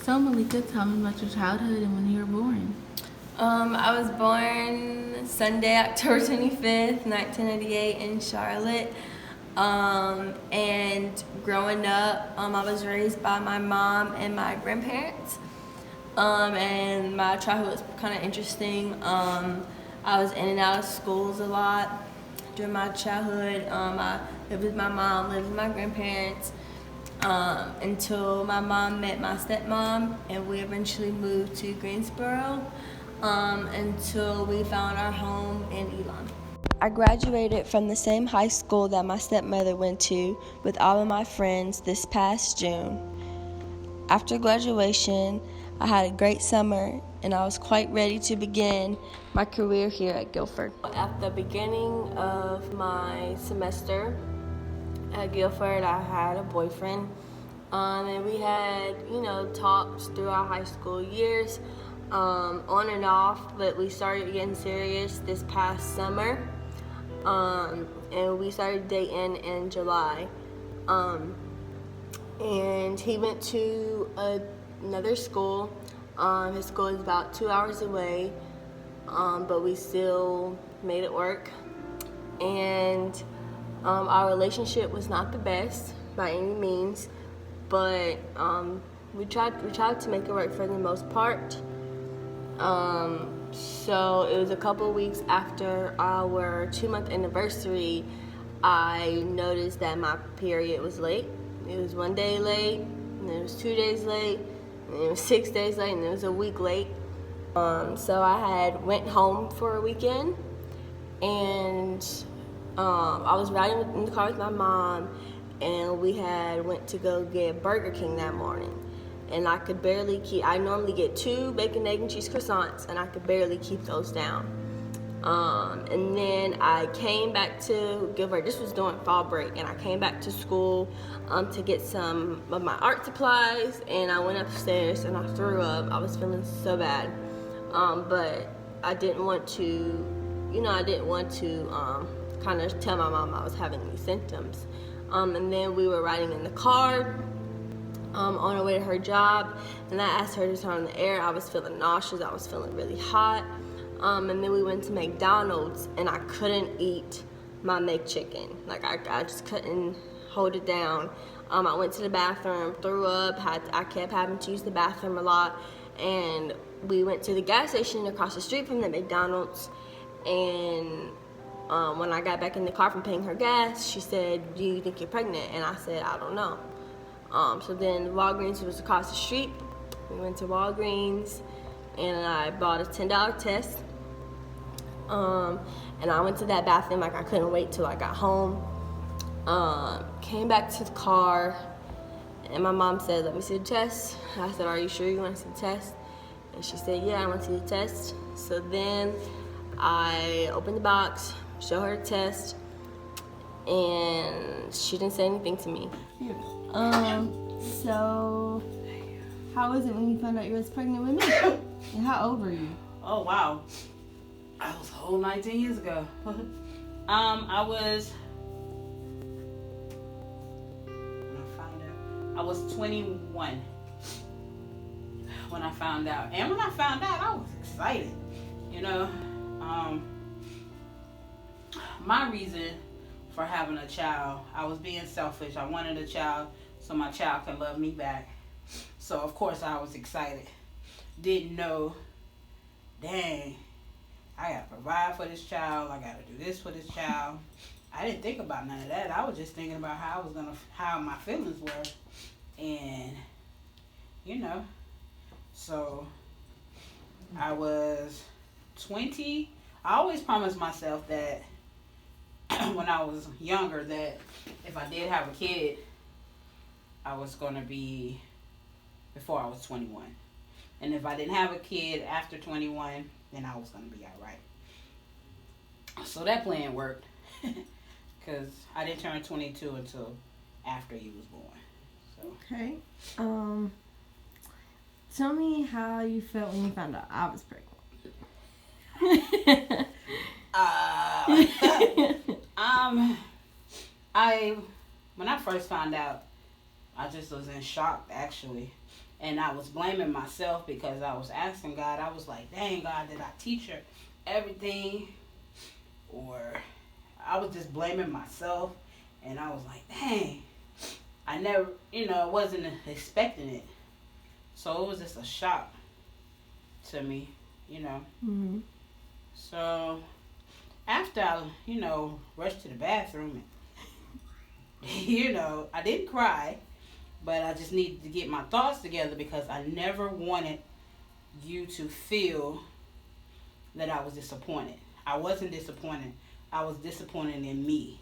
So Malika, tell me about your childhood and when you were born. I was born Sunday, October 25th, 1998 in Charlotte. And growing up, I was raised by my mom and my grandparents. And my childhood was kind of interesting. I was in and out of schools a lot during my childhood. I lived with my mom, lived with my grandparents, until my mom met my stepmom, and we eventually moved to Greensboro, until we found our home in Elon. I graduated from the same high school that my stepmother went to with all of my friends this past June. After graduation, I had a great summer and I was quite ready to begin my career here at Guilford. At the beginning of my semester at Guilford, I had a boyfriend, and we had, talks through our high school years, on and off, but we started getting serious this past summer, and we started dating in July. And he went to another school. His school is about 2 hours away, but we still made it work. And our relationship was not the best by any means, but we tried to make it work for the most part. So it was a couple weeks after our 2-month anniversary, I noticed that my period was late. It was 1 day late, and it was 2 days late, and it was 6 days late, and it was a week late. So I had went home for a weekend, and I was riding in the car with my mom, and we had went to go get Burger King that morning. And I could barely I normally get 2 bacon, egg, and cheese croissants, and I could barely keep those down. And then I came back to Guilford. This was during fall break, and I came back to school to get some of my art supplies, and I went upstairs and I threw up. I was feeling so bad, but I didn't want to, kind of tell my mom I was having these symptoms. And then we were riding in the car on our way to her job, and I asked her to turn on the air. I was feeling nauseous. I was feeling really hot. And then we went to McDonald's, and I couldn't eat my McChicken. Like, I just couldn't hold it down. I went to the bathroom, threw up. I kept having to use the bathroom a lot. And we went to the gas station across the street from the McDonald's. And when I got back in the car from paying her gas, she said, "Do you think you're pregnant?" And I said, "I don't know." So then Walgreens was across the street. We went to Walgreens, and I bought a $10 test. And I went to that bathroom, like, I couldn't wait till I got home. Came back to the car, and my mom said, "Let me see the test." I said, "Are you sure you want to see the test?" And she said, "Yeah, I want to see the test." So then I opened the box, showed her the test, and she didn't say anything to me. So how was it when you found out you was pregnant with me? And how old were you? Oh, wow. That was a whole 19 years ago. I was 21 when I found out. And when I found out, I was excited. My reason for having a child, I was being selfish. I wanted a child so my child can love me back. So, of course, I was excited. Didn't know, dang, I got to provide for this child. I got to do this for this child. I didn't think about none of that. I was just thinking about how my feelings were. And, so I was 20. I always promised myself that when I was younger that if I did have a kid, I was going to be before I was 21. And if I didn't have a kid after 21, then I was going to be all right. So that plan worked because I didn't turn 22 until after he was born. So. Okay. Tell me how you felt when you found out I was pregnant. When I first found out, I just was in shock, actually. And I was blaming myself because I was asking God, I was like, dang, God, did I teach her everything? Or I was just blaming myself. And I was like, dang, I never, wasn't expecting it. So it was just a shock to me, Mm-hmm. So after I, rushed to the bathroom and, I didn't cry, but I just needed to get my thoughts together because I never wanted you to feel that I was disappointed. I wasn't disappointed. I was disappointed in me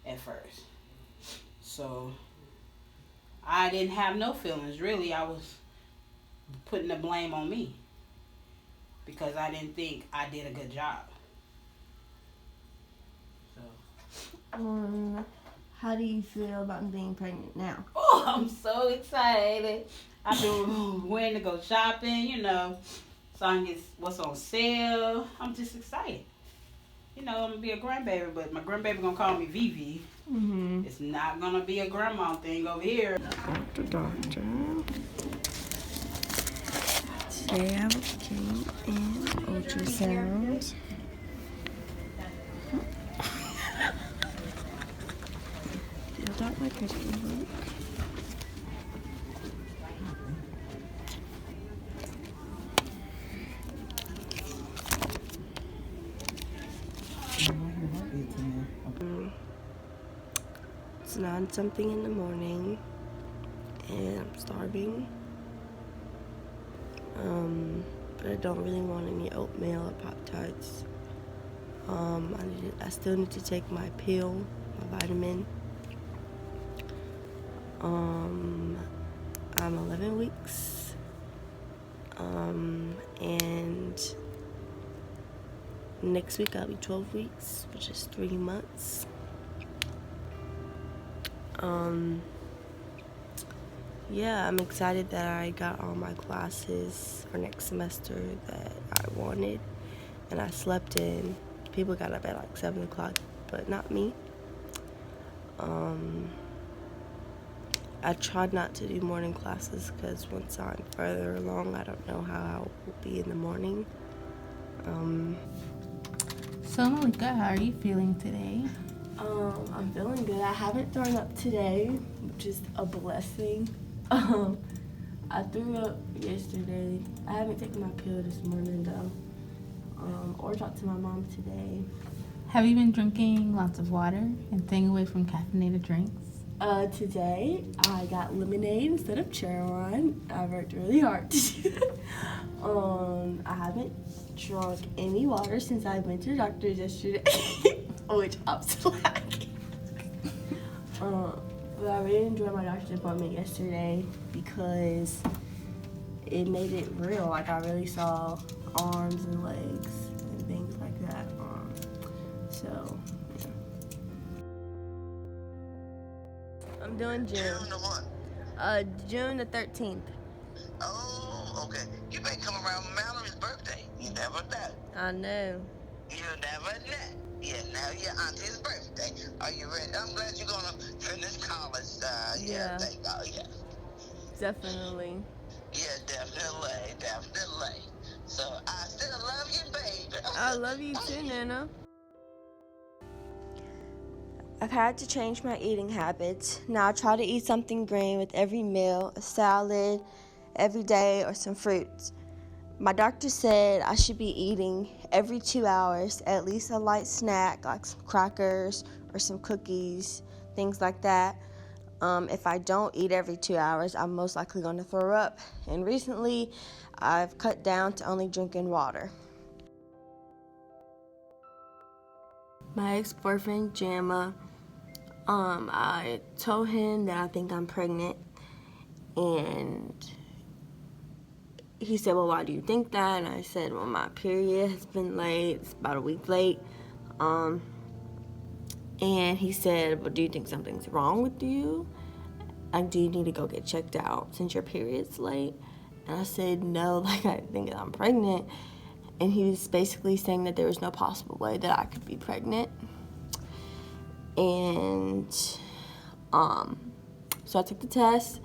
at first. So I didn't have no feelings, really. I was putting the blame on me because I didn't think I did a good job. So. How do you feel about being pregnant now? Oh, I'm so excited. I've been waiting to go shopping, so I can get what's on sale. I'm just excited. I'm going to be a grandbaby, but my grandbaby going to call me Vivi. Mm-hmm. It's not going to be a grandma thing over here. Doctor. Today I came in ultrasound. Not my paperwork. It's 9-something in the morning, and I'm starving. But I don't really want any oatmeal or Pop-Tarts. I still need to take my pill, my vitamin. I'm 11 weeks, and next week I'll be 12 weeks, which is 3 months. Yeah, I'm excited that I got all my classes for next semester that I wanted, and I slept in. People got up at like 7 o'clock, but not me. I tried not to do morning classes because once I'm further along, I don't know how I will be in the morning. So Malika, how are you feeling today? I'm feeling good. I haven't thrown up today, which is a blessing. I threw up yesterday. I haven't taken my pill this morning though, or talked to my mom today. Have you been drinking lots of water and staying away from caffeinated drinks? Today I got lemonade instead of cherry wine. I worked really hard to do that. I haven't drunk any water since I went to the doctor's yesterday, which I'm slacking. But I really enjoyed my doctor's appointment yesterday because it made it real. Like I really saw arms and legs and things like that. So yeah. I'm doing June. June the what? June the 13th. Oh, okay. You may come around Mallory's birthday. You never know. I know. You never know. Yeah, now your auntie's birthday. Are you ready? I'm glad you're gonna finish college. Yeah. Thank God. Yeah. Definitely. Yeah, definitely. So I still love you, baby. I love you too, Nana. I've had to change my eating habits. Now I try to eat something green with every meal, a salad every day, or some fruits. My doctor said I should be eating every 2 hours, at least a light snack like some crackers or some cookies, things like that. If I don't eat every 2 hours, I'm most likely going to throw up. And recently, I've cut down to only drinking water. My ex-boyfriend, Jamma, I told him that I think I'm pregnant, and he said, well, why do you think that? And I said, well, my period has been late. It's about a week late. And he said, well, do you think something's wrong with you? Like, do you need to go get checked out since your period's late? And I said, no, like, I think that I'm pregnant. And he was basically saying that there was no possible way that I could be pregnant. And so I took the test,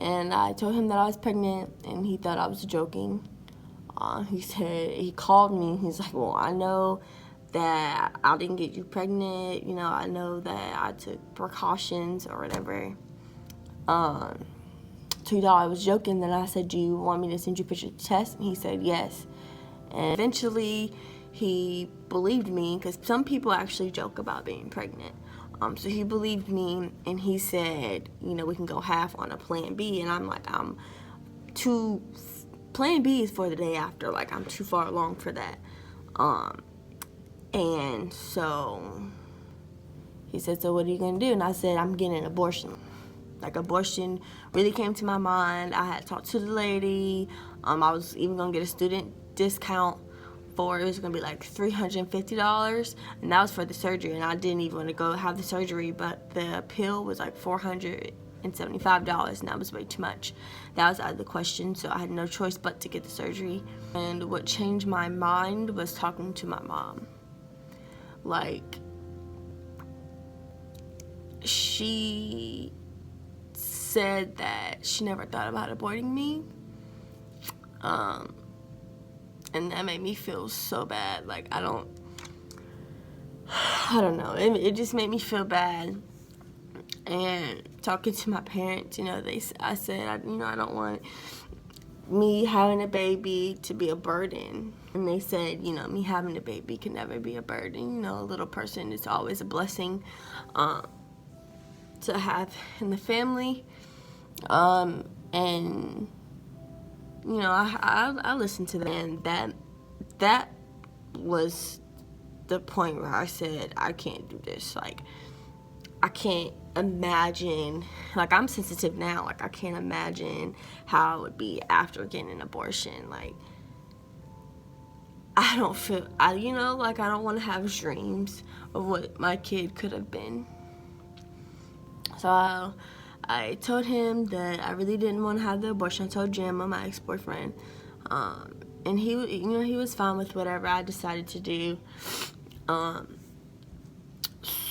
and I told him that I was pregnant, and he thought I was joking. He called me, he's like, well, I know that I didn't get you pregnant, I know that I took precautions or whatever. So he thought I was joking. Then I said, do you want me to send you pictures of the test? And he said yes. And eventually he believed me, because some people actually joke about being pregnant. So he believed me, and he said, we can go half on a plan B. And I'm like, plan B is for the day after. Like, I'm too far along for that. And so he said, so what are you going to do? And I said, I'm getting an abortion. Like, abortion really came to my mind. I had talked to the lady. I was even going to get a student discount for it. It was going to be like $350. And that was for the surgery. And I didn't even want to go have the surgery. But the pill was like $475. And that was way too much. That was out of the question. So I had no choice but to get the surgery. And what changed my mind was talking to my mom. Like, she said that she never thought about aborting me, and that made me feel so bad. Like, I don't know, it just made me feel bad. And talking to my parents, I said, I don't want me having a baby to be a burden. And they said, me having a baby can never be a burden. A little person is always a blessing to have in the family. And I listened to them, and that was the point where I said, I can't do this. Like, I can't imagine, like, I'm sensitive now. Like, I can't imagine how it would be after getting an abortion. Like, I don't feel, I don't want to have dreams of what my kid could have been. So I told him that I really didn't want to have the abortion. I told Jim, my ex-boyfriend, and he was fine with whatever I decided to do.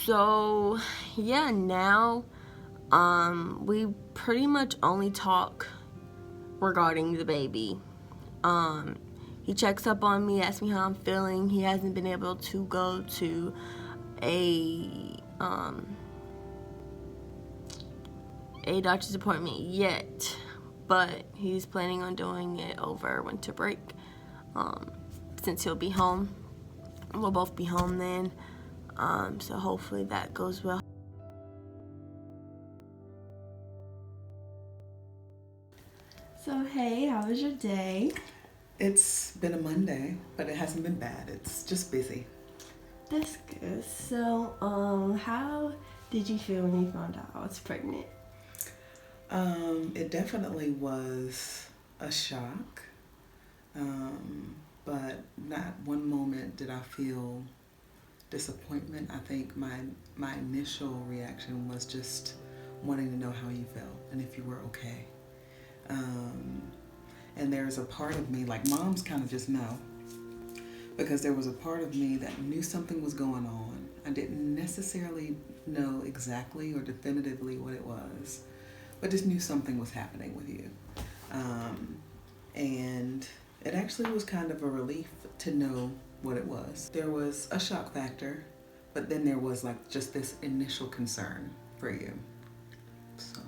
So yeah, now we pretty much only talk regarding the baby. He checks up on me, asks me how I'm feeling. He hasn't been able to go to a doctor's appointment yet, but he's planning on doing it over winter break, since he'll be home. We'll both be home then, so hopefully that goes well. So hey, how was your day? It's been a Monday, but it hasn't been bad. It's just busy. That's good. So how did you feel when you found out I was pregnant? It definitely was a shock, but not one moment did I feel disappointment. I think my initial reaction was just wanting to know how you felt and if you were okay. And there's a part of me, like moms kind of just know, because there was a part of me that knew something was going on. I didn't necessarily know exactly or definitively what it was, but just knew something was happening with you. And it actually was kind of a relief to know what it was. There was a shock factor, but then there was like just this initial concern for you. So.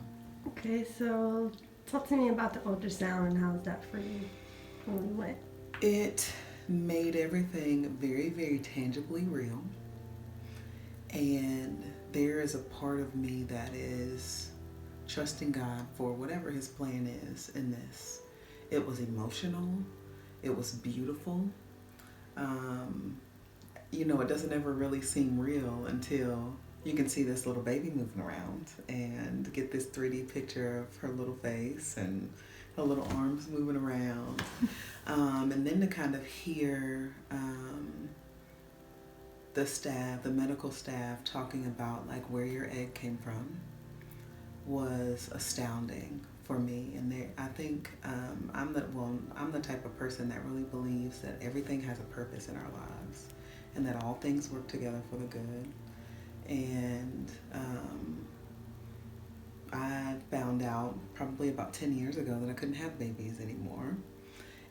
Okay, so talk to me about the ultrasound and how was that for you when we went? It made everything very, very tangibly real. And there is a part of me that is trusting God for whatever his plan is in this. It was emotional. It was beautiful. It doesn't ever really seem real until you can see this little baby moving around and get this 3D picture of her little face and her little arms moving around. And then to kind of hear the medical staff talking about like where your egg came from was astounding for me. And I think I'm the type of person that really believes that everything has a purpose in our lives and that all things work together for the good. And I found out probably about 10 years ago that I couldn't have babies anymore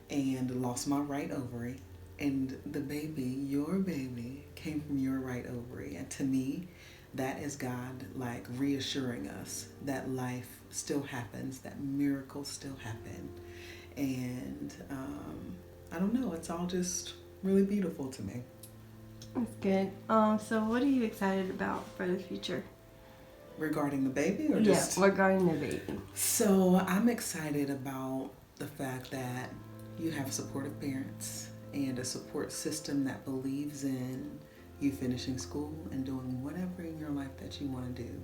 and lost my right ovary. And the baby, your baby, came from your right ovary. And to me, that is God like reassuring us that life still happens, that miracles still happen. And I don't know, it's all just really beautiful to me. That's good. So what are you excited about for the future? Regarding the baby or just? Yeah, regarding the baby. So I'm excited about the fact that you have supportive parents and a support system that believes in you finishing school and doing whatever in your life that you want to do.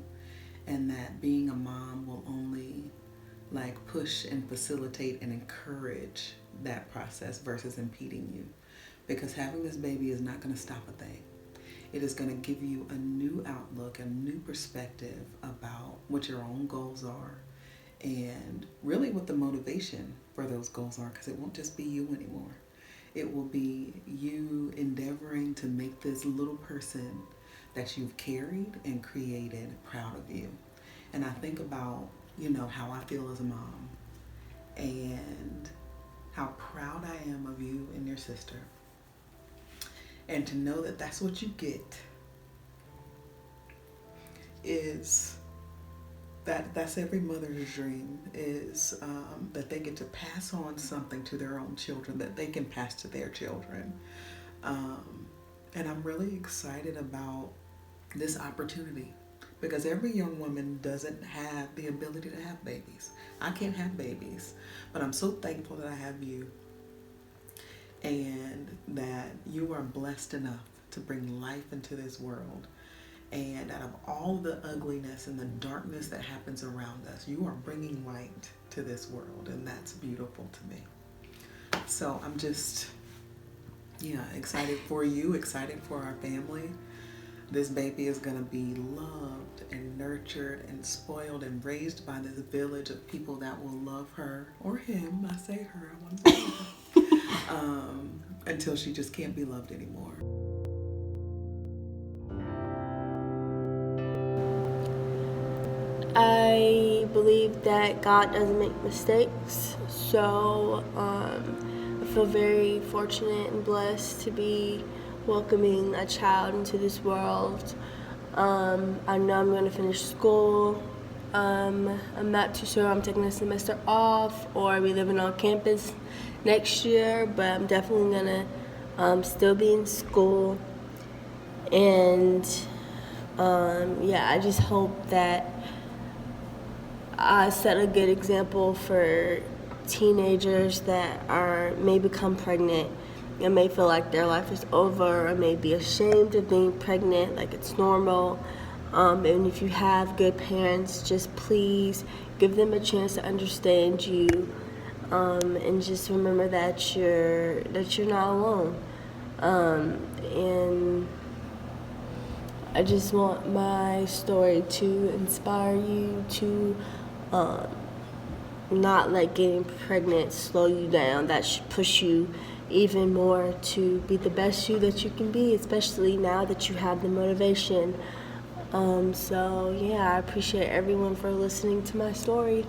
And that being a mom will only like push and facilitate and encourage that process versus impeding you. Because having this baby is not going to stop a thing. It is going to give you a new outlook, a new perspective about what your own goals are and really what the motivation for those goals are, because it won't just be you anymore. It will be you endeavoring to make this little person that you've carried and created proud of you. And I think about, how I feel as a mom and how proud I am of you and your sister. And to know that that's what you get is that's every mother's dream, is that they get to pass on something to their own children that they can pass to their children. And I'm really excited about this opportunity because every young woman doesn't have the ability to have babies. I can't have babies, but I'm so thankful that I have you. And that you are blessed enough to bring life into this world. And out of all the ugliness and the darkness that happens around us, you are bringing light to this world. And that's beautiful to me. So I'm just, excited for you, excited for our family. This baby is going to be loved and nurtured and spoiled and raised by this village of people that will love her or him. I say her, I want to say her. Until she just can't be loved anymore. I believe that God doesn't make mistakes, so I feel very fortunate and blessed to be welcoming a child into this world. I know I'm going to finish school. I'm not too sure I'm taking a semester off or be living on campus next year, but I'm definitely gonna still be in school. And I just hope that I set a good example for teenagers that may become pregnant and may feel like their life is over or may be ashamed of being pregnant, like it's normal. And if you have good parents, just please give them a chance to understand you. And just remember that you're not alone. And I just want my story to inspire you to not let getting pregnant slow you down. That should push you even more to be the best you that you can be, especially now that you have the motivation. I appreciate everyone for listening to my story.